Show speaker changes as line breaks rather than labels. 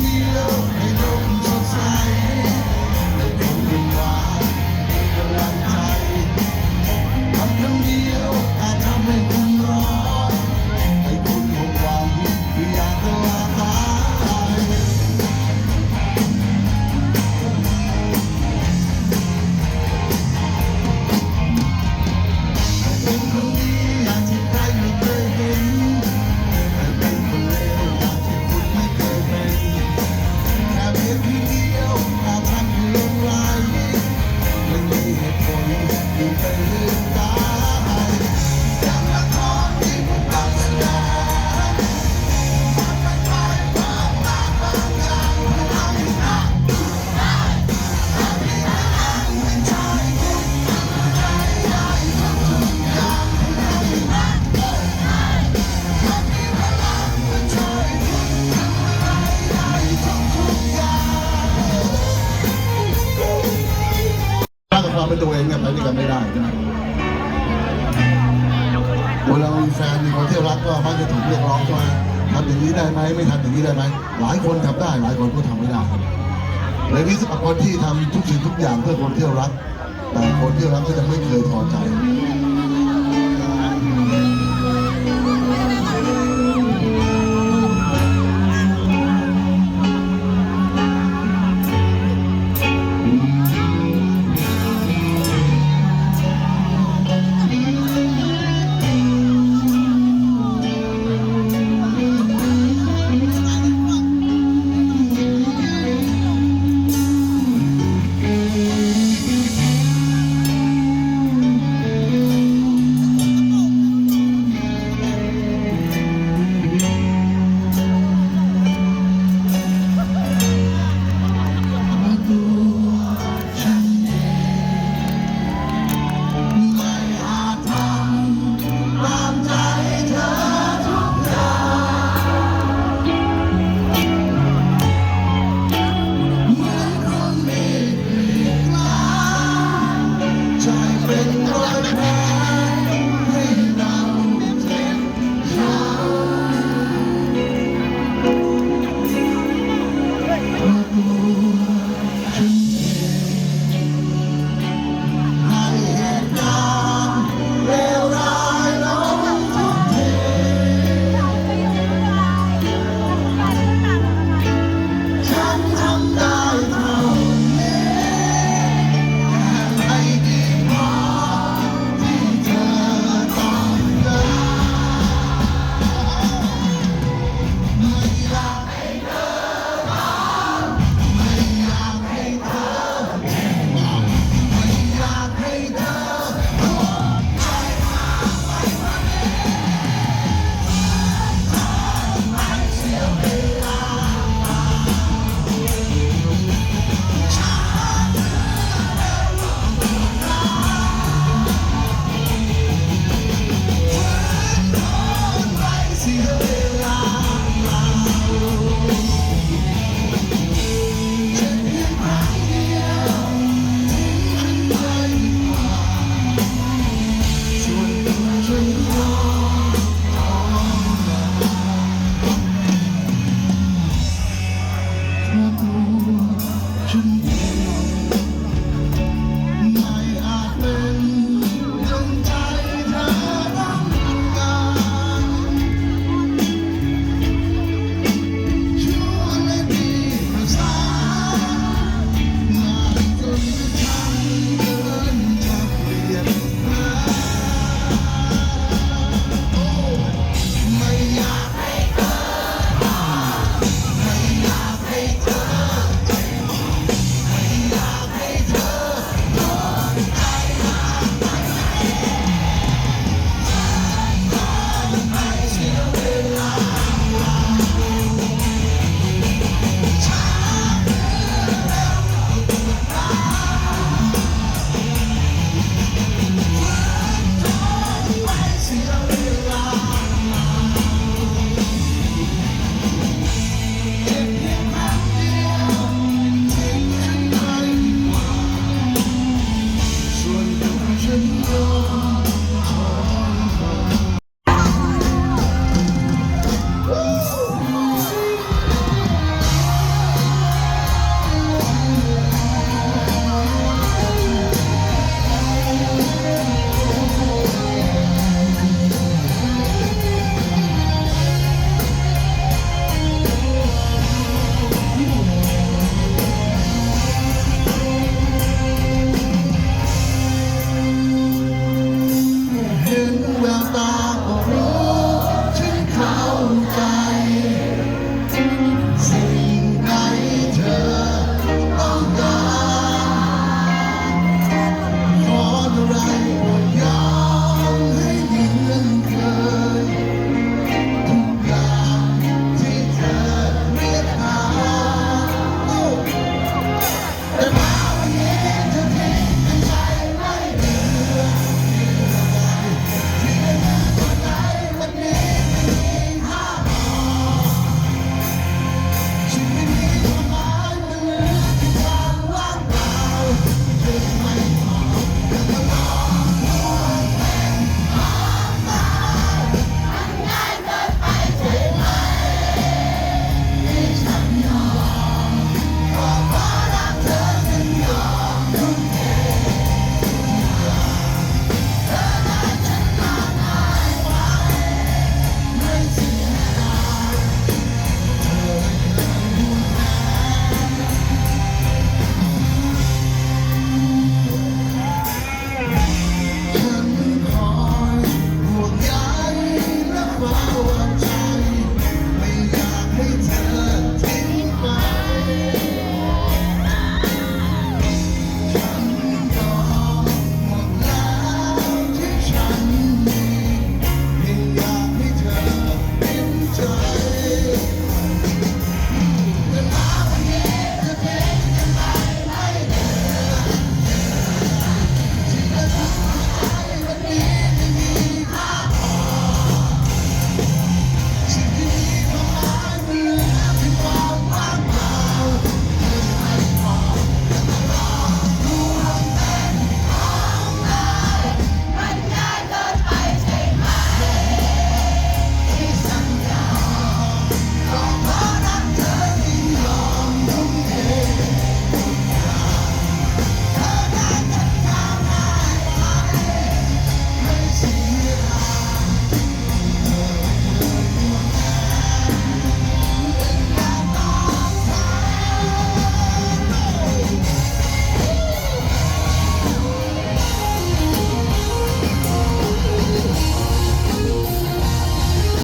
เดียวในโลกสดใสในคนรุ่นวานมีกำลังใจทำคำเดียวอาจทำให้คุณร้อนให้คุณหมดหวังอยากจะลาตายเป็นคนดีอย่างที่ใครไม่เคยเห็นเป็นคนเลวอย่างที่คุณไม่เคยเป็นแค่เพียงทีเดียวอาจทำให้หลงไหลไม่มีเหตุผลที่ไปลืมตาอย่างละครที่ผมกำลังแสดงมันไม่ใช่ความรักบางอย่างมันทำให้รักได้ทำให้รักไม่ใช่คุณใจได้ทำทุกอย่างทำให้รักได้ทำให้รักไม่ใช่คุณได้ทำทุกอย่างรักกับความเป็นตัวเองเนี่ยไปด้วยกันไม่ได้ใช่ไหมเวลามีแฟนมีคนที่รักก็มักจะถูกเรียกร้องใช่ไหมทำอย่างนี้ได้ไหมไม่ทำอย่างนี้ได้ไหมหลายคนทำได้หลายคนก็ทำไม่ได้เลยมีสักคนที่ทำทุกสิ่งทุกอย่างเพื่อคนที่รักแต่คนที่รักก็ยังไม่เคยพอใจ